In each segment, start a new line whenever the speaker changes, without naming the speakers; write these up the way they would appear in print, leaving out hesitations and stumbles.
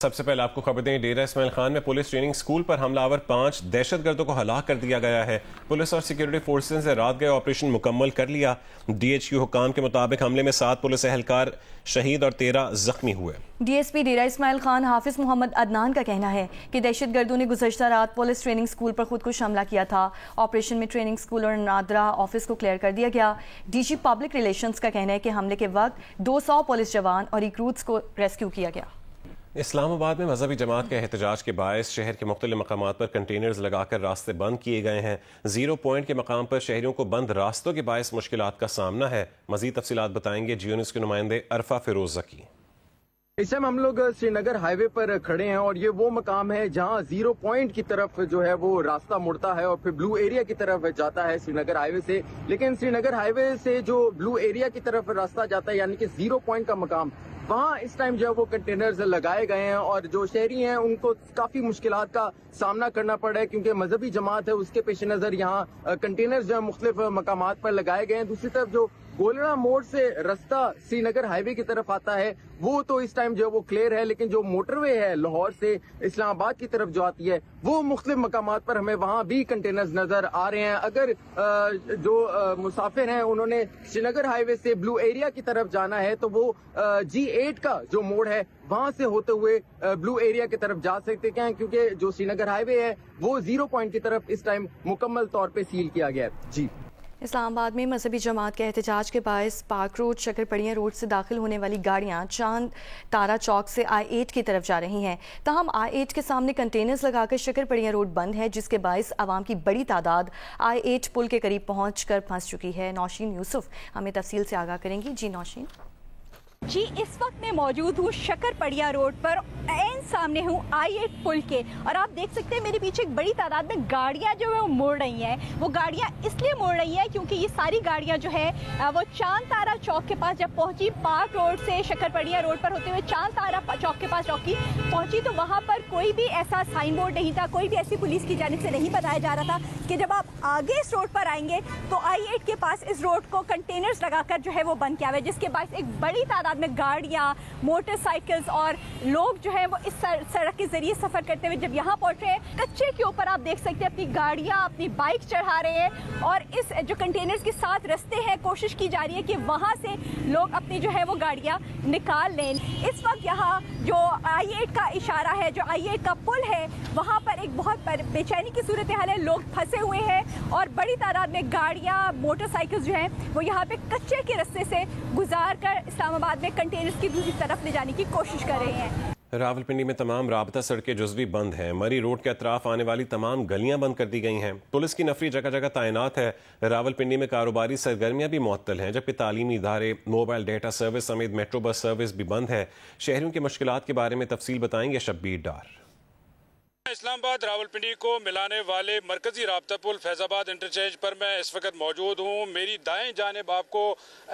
सबसे पहले आपको खबर दें, डेरा इस्माइल खान में पुलिस ट्रेनिंग स्कूल पर हमलावर 5 दहशतगर्दों को हलाक कर दिया गया है। पुलिस और सिक्योरिटी फोर्सेज ने रात गए ऑपरेशन मुकम्मल कर लिया। DHQ हुकाम के मुताबिक हमले में 7 पुलिस एहलकार शहीद और 13 जख्मी हुए।
DSP डेरा इस्माइल खान हाफिज मोहम्मद अदनान का कहना है कि दहशतगर्दों ने गुज़श्ता रात पुलिस ट्रेनिंग स्कूल पर खुदकुश हमला किया था। ऑपरेशन में ट्रेनिंग स्कूल और नादरा ऑफिस को क्लियर कर दिया गया। DG पब्लिक रिलेशंस का कहना है कि हमले के वक्त 200 पुलिस जवान और रिक्रूट्स को रेस्क्यू किया गया।
इस्लामाबाद में मजहबी जमात के एहतजाज के बायस शहर के मुख्तलिफ मकामात पर कंटेनर्स लगाकर रास्ते बंद किए गए हैं। 0 पॉइंट के मकाम पर शहरियों को बंद रास्तों के बायस मुश्किलात का सामना है। मजीद तफसीलात बताएंगे जियो न्यूज़ के नुमाइंदे अरफा फिरोज ज़की।
इस टाइम हम लोग श्रीनगर हाईवे पर खड़े हैं और ये वो मकाम है जहां 0 पॉइंट की तरफ जो है वो रास्ता मुड़ता है और फिर ब्लू एरिया की तरफ जाता है श्रीनगर हाईवे से। लेकिन श्रीनगर हाईवे से जो ब्लू एरिया की तरफ रास्ता जाता है यानी कि 0 पॉइंट का मकाम, वहाँ इस टाइम जो है वो कंटेनर्स लगाए गए हैं और जो शहरी हैं उनको काफी मुश्किलात का सामना करना पड़ रहा है क्योंकि मजहबी जमात है उसके पेश नजर यहाँ कंटेनर्स जो है मुख्तलिफ मकामात पर लगाए गए हैं। दूसरी तरफ जो गोलड़ा मोड़ से रास्ता श्रीनगर हाईवे की तरफ आता है वो तो इस टाइम जो है वो क्लियर है, लेकिन जो मोटरवे है लाहौर से इस्लामाबाद की तरफ जो आती है वो मुख्तलिफ मकामात पर हमें वहाँ भी कंटेनर्स नजर आ रहे हैं। अगर जो मुसाफिर हैं उन्होंने श्रीनगर हाईवे से ब्लू एरिया की तरफ जाना है तो वो G8 का जो मोड़ है वहां से होते हुए ब्लू एरिया की तरफ जा सकते हैं क्योंकि जो श्रीनगर हाईवे है वो 0 पॉइंट की तरफ इस टाइम मुकम्मल तौर पे सील किया गया है। जी,
इस्लामाबाद में मजहबी जमात के एहतजाज के बायस पार्क रोड शक्करपड़िया रोड से दाखिल होने वाली गाड़ियां चांद तारा चौक से I8 की तरफ जा रही हैं। ताहम I8 के सामने कंटेनर्स लगाकर शक्करपड़िया रोड बंद है जिसके बायस आवाम की बड़ी तादाद I8 पुल के करीब पहुंचकर फंस चुकी है। नौशीन यूसुफ हमें तफसील से आगाह करेंगी। जी नौशीन।
जी, इस वक्त मैं मौजूद हूँ शक्करपड़िया रोड पर, एन सामने हूँ I8 पुल के, और आप देख सकते हैं मेरे पीछे एक बड़ी तादाद में गाड़ियाँ जो है वो मुड़ रही हैं। वो गाड़ियाँ इसलिए मुड़ रही हैं क्योंकि ये सारी गाड़ियाँ जो है वो चांद तारा चौक के पास जब पहुँची, पार्क रोड से शक्करपड़िया रोड पर होते हुए चांद तारा चौक के पास पहुँची तो वहाँ पर कोई भी ऐसा साइन बोर्ड नहीं था, कोई भी ऐसी पुलिस की जानिब से नहीं बताया जा रहा था कि जब आप आगे इस रोड पर आएंगे तो I8 के पास इस रोड को कंटेनर्स लगाकर जो है वो बंद किया हुआ है, जिसके बाद एक बड़ी तादाद में गाड़ियां, मोटरसाइकिल्स और लोग जो है वो इस सड़क के जरिए सफर करते हुए जब यहाँ पहुंच रहे हैं, कच्चे के ऊपर आप देख सकते हैं अपनी गाड़ियां, अपनी बाइक चढ़ा रहे हैं और इस जो कंटेनर्स के साथ रास्ते हैं कोशिश की जा रही है कि वहां से लोग अपनी जो है वो गाड़ियां निकाल लें। इस वक्त यहाँ जो I8 का इशारा है, जो I8 का पुल है, वहाँ पर एक बहुत बेचैनी की सूरत हाल है। लोग फंसे हुए हैं और बड़ी तादाद में गाड़ियाँ, मोटरसाइकिल्स जो हैं वो यहाँ पे कच्चे के रास्ते से गुजार कर इस्लामाबाद में कंटेनर्स की दूसरी तरफ ले जाने की कोशिश कर रहे हैं।
रावलपिंडी में तमाम राबता सड़कें जुज़वी बंद हैं। मरी रोड के अतराफ आने वाली तमाम गलियां बंद कर दी गई हैं। पुलिस की नफरी जगह जगह तैनात है। रावलपिंडी में कारोबारी सरगर्मियां भी मुअत्तल हैं, जबकि तालीमी इदारे, मोबाइल डेटा सर्विस समेत मेट्रो बस सर्विस भी बंद है। शहरियों की मुश्किलात के बारे में तफसील बताएंगे शब्बीर डार।
इस्लामाबाद रावलपिंडी को मिलाने वाले मरकजी राब्ता पुल फैजाबाद इंटरचेंज पर मैं इस वक्त मौजूद हूँ। मेरी दाएं जानिब आपको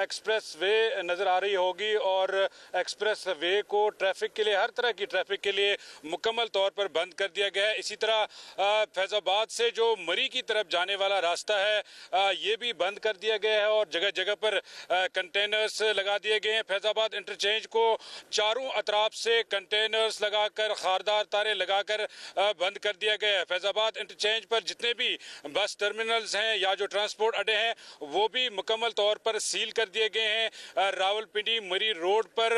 एक्सप्रेस वे नज़र आ रही होगी और एक्सप्रेस वे को ट्रैफिक के लिए, हर तरह की ट्रैफिक के लिए मुकम्मल तौर पर बंद कर दिया गया है। इसी तरह फैजाबाद से जो मरी की तरफ जाने वाला रास्ता है ये भी बंद कर दिया गया है और जगह जगह पर कंटेनर्स लगा दिए गए हैं। फैजाबाद इंटरचेंज को चारों अतराफ से कंटेनर्स लगाकर, खारदार तारे लगाकर बंद कर दिया गया है। फैजाबाद इंटरचेंज पर जितने भी बस टर्मिनल्स हैं या जो ट्रांसपोर्ट अड्डे हैं वो भी मुकम्मल तौर पर सील कर दिए गए हैं। रावलपिंडी मरी रोड पर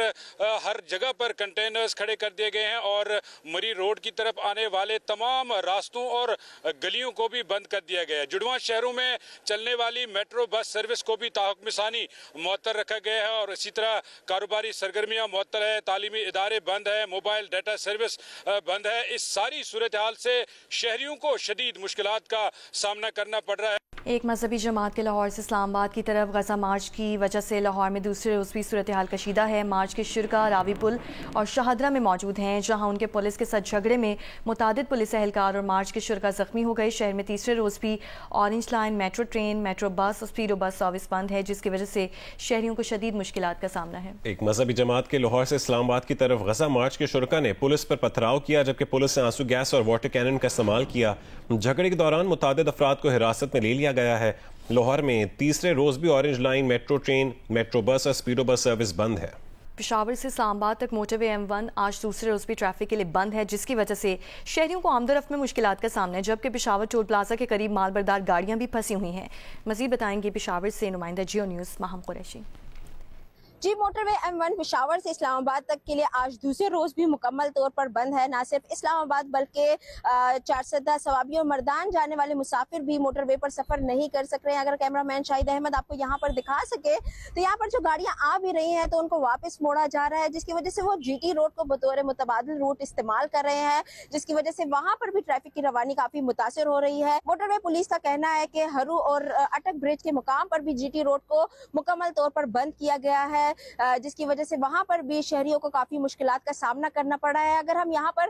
हर जगह पर कंटेनर्स खड़े कर दिए गए हैं और मरी रोड की तरफ आने वाले तमाम रास्तों और गलियों को भी बंद कर दिया गया है। जुड़वा शहरों में चलने वाली मेट्रो बस सर्विस को भी ताहुक्मसानी मुअत्तल रखा गया है और इसी तरह कारोबारी सरगर्मियां मुअत्तल है, तालीमी इदारे बंद है, मोबाइल डाटा सर्विस बंद है। इस सारी सूरत हाल से शहरियों को शदीद मुश्किलात का सामना करना पड़ रहा है।
एक मजहबी जमात के लाहौर से इस्लामाबाद की तरफ गजा मार्च की वजह से लाहौर में दूसरे रोज़ भी सूरत हाल कशीदा है। मार्च के शुरका रावी पुल और शाहदरा में मौजूद हैं, जहां उनके पुलिस के साथ झगड़े में मुतादिद पुलिस एहलकार और मार्च के शुरका जख्मी हो गए। शहर में तीसरे रोज़ भी orange line, metro train, metro bus और स्पीडो बस सर्विस बंद है, जिसकी वजह से शहरियों को शदीद मुश्किलात का सामना है।
एक मजहबी जमात के लाहौर से इस्लामाबाद की तरफ गजा मार्च के शुरका ने पुलिस पर पथराव किया, जबकि पुलिस ने आंसू गैस और वाटर कैनन का इस्तेमाल किया। झगड़े के दौरान मुतादिद अफराद को हिरासत में ले लिया गया है। लाहौर में तीसरे रोज भी orange line, metro train, metro bus और स्पीडो बस सर्विस बंद है।
पेशावर से इस्लामाबाद तक मोटरवे M1 आज दूसरे रोज भी ट्रैफिक के लिए बंद है, जिसकी वजह से शहरियों को आमदरफ्त में मुश्किलात का सामना है, जबकि पेशावर टोल प्लाजा के करीब मालबरदार गाड़ियां भी फंसी हुई हैं। मजीद बताएंगे पेशावर से नुमाइंदा जियो न्यूज़ माहम कुरैशी।
जी, मोटरवे M1 पेशावर से इस्लामाबाद तक के लिए आज दूसरे रोज भी मुकम्मल तौर पर बंद है। ना सिर्फ इस्लामाबाद बल्कि 410 सवाबी और मर्दान जाने वाले मुसाफिर भी मोटरवे पर सफर नहीं कर सक रहे हैं। अगर कैमरामैन शाहिद अहमद आपको यहाँ पर दिखा सके तो यहाँ पर जो गाड़ियाँ आ भी रही हैं तो उनको वापस मोड़ा जा रहा है, जिसकी वजह से वो GT रोड को बतौर मुतबादिल रूट इस्तेमाल कर रहे हैं, जिसकी वजह से वहाँ पर भी ट्रैफिक की रवानी काफी मुतासिर हो रही है। मोटरवे पुलिस का कहना है कि हरू और अटक ब्रिज के मुकाम पर भी GT रोड को मुकम्मल तौर पर बंद किया गया है, जिसकी वजह से वहां पर भी शहरियों को काफी मुश्किलात का सामना करना पड़ा है। अगर हम यहाँ पर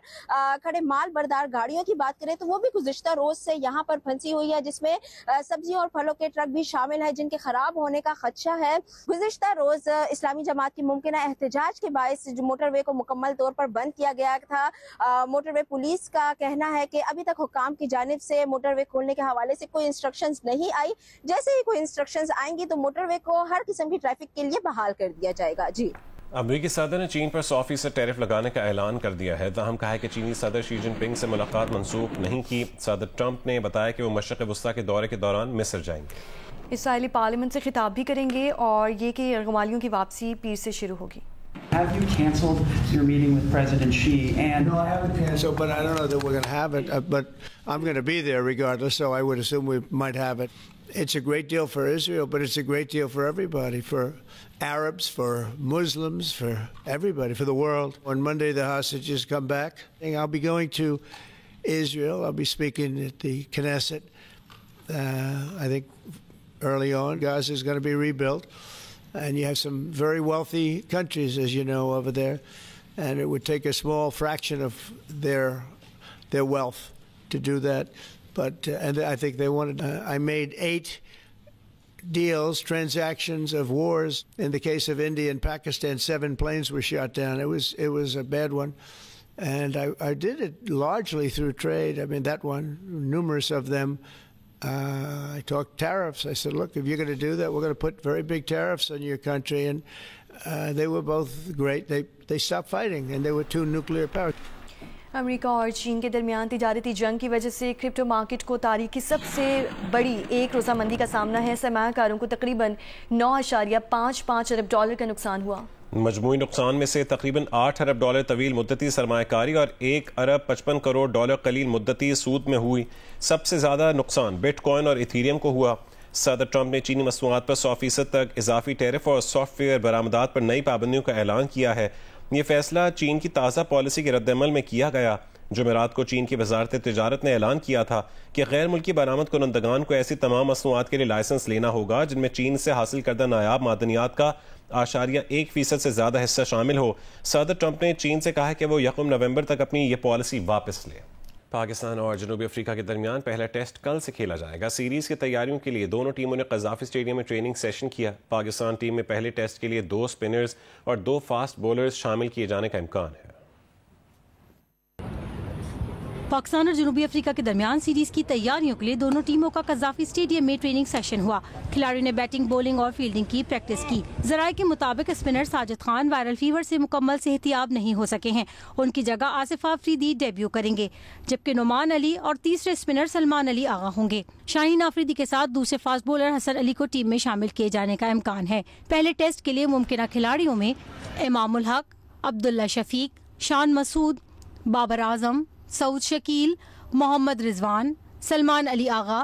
खड़े माल बरदार गाड़ियों की बात करें तो वो भी गुज़िश्ता रोज से यहाँ पर फंसी हुई है, जिसमें सब्जियों और फलों के ट्रक भी शामिल है, जिनके खराब होने का खदशा है। गुज़िश्ता रोज इस्लामी जमात की मुमकिना एहतजाज के बायस मोटरवे को मुकम्मल तौर पर बंद किया गया था। मोटरवे पुलिस का कहना है कि अभी तक हुकाम की जानिब से मोटरवे खोलने के हवाले से कोई इंस्ट्रक्शंस नहीं आई। जैसे ही कोई इंस्ट्रक्शंस आएंगी तो मोटरवे को हर किस्म की ट्रैफिक के लिए बहाल कर दिया जाएगा। जी,
अमरीकी सदर ने चीन पर 100% टैरिफ लगाने का ऐलान कर दिया है। ताहम कहा है कि चीनी सदर शी जिनपिंग से मुलाकात मंसूख नहीं की। सदर ट्रंप ने बताया कि वो मशरक़ वस्ता के दौरे के दौरान मिस्र जाएंगे।
इसराइली पार्लियामेंट से खिताब भी करेंगे और ये कि यरगमालियों की वापसी पीर से शुरू होगी।
Have you canceled your meeting with President Xi? And
no, I haven't canceled, but I don't know that we're going to have it. But I'm going to be there regardless, so I would assume we might have it. It's a great deal for Israel, but it's a great deal for everybody, for Arabs, for Muslims, for everybody, for the world. On Monday, the hostages come back. I'll be going to Israel. I'll be speaking at the Knesset. I think early on, Gaza is going to be rebuilt. And you have some very wealthy countries, as you know, over there. And it would take a small fraction of their wealth to do that. But and I think they wanted. I made 8 deals, transactions of wars. In the case of India and Pakistan, 7 planes were shot down. It was a bad one, and I did it largely through trade. I mean, that one, numerous of them. I talked tariffs. I said, look, if you're going to do that, we're going to put very big tariffs on your country. And they were both great. They stopped fighting, and there were 2 nuclear powers.
America और चीन के दरमियान तिजारती जंग की वजह से crypto market को तारीख की सबसे बड़ी एक रोज़ा मंदी का सामना है। सरमायाकारों को तकरीबन 9.55 अरब डॉलर का नुकसान हुआ।
मजमूई नुकसान में से तकरीबन 8 अरब डॉलर तवील मुद्दती सरमायाकारी और 1 अरब 55 करोड़ डॉलर कलील मुद्दती सूद में हुई। सबसे ज़्यादा नुकसान बिटकॉइन और इथीरियम को हुआ। सदर ट्रंप ने चीनी मसनूआत पर 100% तक इजाफी टैरिफ और सॉफ्टवेयर बरामदात पर नई पाबंदियों का ऐलान किया है। ये फैसला चीन की ताज़ा पॉलिसी के रद्दअमल में किया गया। जुमेरात को चीन की वजारत तिजारत ने ऐलान किया था कि गैर मुल्की बरामद कुनंदगान को ऐसी तमाम मसनूआत के लिए लाइसेंस लेना होगा जिनमें चीन से हासिल करदा नायाब मादनियात का 0.1% से ज़्यादा हिस्सा शामिल हो। सदर ट्रंप ने चीन से कहा कि वो 1 नवंबर तक अपनी ये पॉलिसी वापस ले। पाकिस्तान और जनूबी अफ्रीका के दरमियान पहला टेस्ट कल से खेला जाएगा। सीरीज की तैयारियों के लिए दोनों टीमों ने कज़ाफी स्टेडियम में ट्रेनिंग सेशन किया। पाकिस्तान टीम में पहले टेस्ट के लिए 2 स्पिनर्स और 2 फास्ट बॉलर्स शामिल किए जाने का इम्कान है।
पाकिस्तान और जनूबी अफ्रीका के दरमियान सीरीज की तैयारियों के लिए दोनों टीमों का कज़ाफी स्टेडियम में ट्रेनिंग सेशन हुआ। खिलाड़ियों ने बैटिंग, बॉलिंग और फील्डिंग की प्रैक्टिस की। जराये के मुताबिक spinner Sajid Khan viral fever से मुकम्मल सेहतियाब नहीं हो सके हैं। उनकी जगह आसिफ आफरीदी डेब्यू करेंगे, जबकि नुमान अली और तीसरे स्पिनर सलमान अली आगा होंगे। शाहीन आफरीदी के साथ दूसरे फास्ट बॉलर हसन अली को टीम में शामिल किए जाने का इम्कान है। पहले टेस्ट के लिए मुमकिन खिलाड़ियों में इमामुल हक, अब्दुल्ला शफीक, शान मसूद, बाबर आजम, सऊद शकील, मोहम्मद रिजवान, सलमान अली आगा,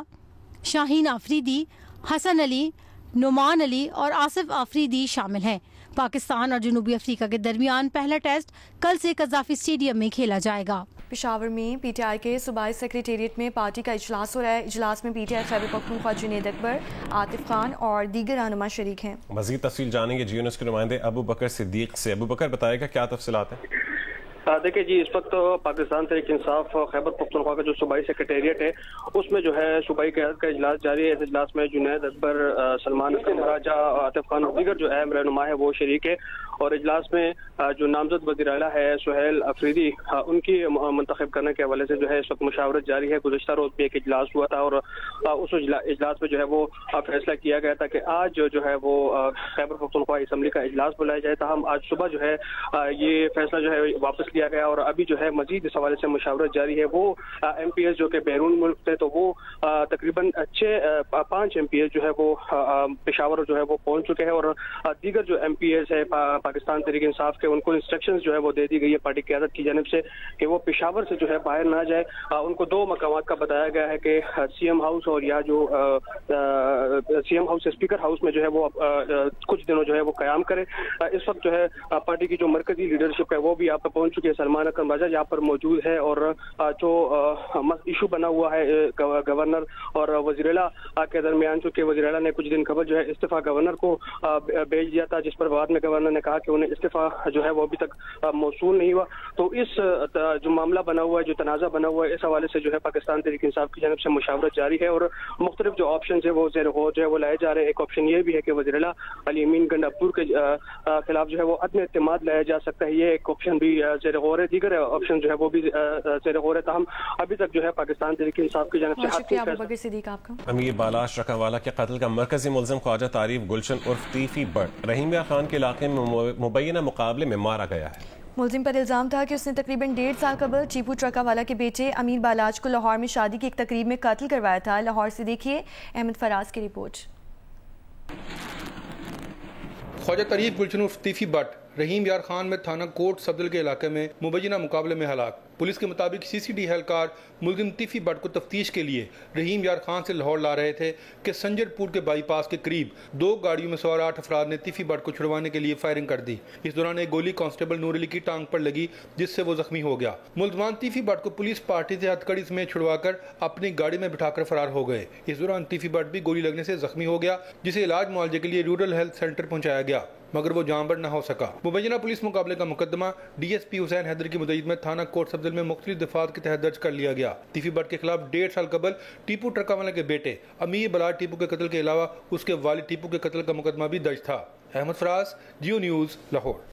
शाहीन आफरीदी, हसन अली, नुमान अली और आसिफ आफरीदी शामिल हैं। पाकिस्तान और जनूबी अफ्रीका के दरमियान पहला टेस्ट कल से कज़ाफी स्टेडियम में खेला जाएगा।
पेशावर में PTI के सूबाई सेक्रेटेरिएट में पार्टी का इजलास हो रहा है। इजलास में PTI खैबर पख्तूनख्वा जुनैद अकबर, आतिफ खान और दीगर रहनुमा शरीक हैं।
मज़ीद तफसील जानेंगे जियो न्यूज़ के नुमाइंदे अबू बकर सिद्दीक से। अबू बकर बताएगा क्या तफसीलात हैं?
देखिए जी, इस वक्त तो पाकिस्तान तहरीक इंसाफ खैबर पख्तूनख्वा का जो सूबाई सेक्रेटेरिएट है उसमें जो है सूबाई क़यादत का इजलास जारी है। इस इजलास में जुनैद अकबर, सलमान महाराजा, आतिफ खान और दीगर जो अहम रहनुमा है वो शरीक है। और इजलास में जो नामजद वज़ीर आला है सुहेल अफरीदी उनकी मुंतखब करने के हवाले से जो है इस वक्त मुशावरत जारी है। गुज़श्ता रोज भी एक इजलास हुआ था और उस इजलास में जो है वो फैसला किया गया था कि आज जो है वो खैबर पख्तूनख्वा असम्बली का इजलास बुलाया जाए था। हम आज सुबह जो है ये फैसला जो है वापस लिया गया और अभी जो है मजीद इस हवाले से मुशावरत जारी है। वो MPs जो कि बैरून मुल्क थे तो वो तकरीबन 5 MPs जो है वो पेशावर जो है वो पहुंच चुके हैं और दीगर जो MPs है पाकिस्तान तहरीक इंसाफ के उनको इंस्ट्रक्शंस जो है वो दे दी गई है पार्टी क़यादत की जानिब से कि वो पेशावर से जो है बाहर ना जाए। उनको 2 मकामात का बताया गया है कि CM हाउस और या जो CM हाउस स्पीकर हाउस में जो है वो कुछ दिनों जो है वो कयाम करे। इस वक्त जो है पार्टी की जो मरकजी लीडरशिप है वो भी यहाँ पर पहुंच चुकी है। सलमान अकरम राजा यहाँ पर मौजूद है और जो इशू बना हुआ है गवर्नर और वज़ीर-ए-आला के दरमियान, चूंकि वज़ीर-ए-आला ने कुछ दिन कबल जो है इस्तीफा गवर्नर को भेज दिया था, जिस पर बाद में गवर्नर ने कहा कि उन्हें इस्तीफा जो है वो अभी तक मौसूल नहीं हुआ। तो इस जो मामला बना हुआ है, जो तनाज़ा बना हुआ है, इस हवाले से जो है पाकिस्तान तहरीक इंसाफ की जानिब से मुशावरत जारी है और मुख्तलिफ जो ऑप्शन है वो जो है वो लाए जा रहे हैं। एक ऑप्शन ये भी है कि वज़ीर-ए-आला अली अमीन गंडापुर के खिलाफ जो है वो अदम एतमाद लाया जा सकता है। ये एक ऑप्शन भी ज़ेर गौर है। दीगर ऑप्शन जो है वो भी ज़ेर गौर है। ताहम अभी तक जो है पाकिस्तान तहरीक इंसाफ की जानिब से
अमीर बालाश रकावाला के कत्ल का मरकजी मुल्ज़िम ख्वाजा तारीफ गुलशन उर्फ तीफी बट रहीम यार खान के इलाके में मुबैना मुकाबले में मारा गया है।
मुल्ज़िम पर इल्ज़ाम था कि उसने तकरीबन 1.5 साल कबल चीपू ट्रकावाला के बेटे अमीर बालाज को लाहौर में शादी की एक तकरीब में कत्ल करवाया था। लाहौर से देखिए अहमद फराज की रिपोर्ट।
ख्वाजा तारीफ गुलशन उर्फ तीफी बट रहीम यार खान में थाना कोट सब्दल के इलाके में मुबैना मुकाबले में हलाक। पुलिस के मुताबिक CCD एहलकार मुल्ज़िम तीफी बट को तफ्तीश के लिए रहीम यार खान से लाहौर ला रहे थे कि संजरपुर के बाईपास के करीब 2 गाड़ियों में सवार 8 अफराद ने तीफी बट को छुड़वाने के लिए फायरिंग कर दी। इस दौरान एक गोली कांस्टेबल नूर अली की टांग पर लगी, जिससे वो जख्मी हो गया। मुल्ज़मान तीफी बट को पुलिस पार्टी से हथकड़ी समेत छुड़वाकर अपनी गाड़ी में बिठाकर फरार हो गए। इस दौरान तीफी बट भी गोली लगने से जख्मी हो गया, जिसे इलाज मुआवजे के लिए रूरल हेल्थ सेंटर पहुंचाया गया, मगर वो जांबर न हो सका। मुबैना पुलिस मुकाबले का मुकदमा DSP हुसैन हैदर की मुदईद में थाना कोट सब्दल में मुख्तलिफ दफात के तहत दर्ज कर लिया गया। तीफी बट के खिलाफ 1.5 साल कबल टीपू ट्रकावाला के बेटे अमीर बलाज टीपू के कत्ल के अलावा उसके वालिद टीपू के कत्ल का मुकदमा भी दर्ज था। अहमद फराज, जियो न्यूज़, लाहौर।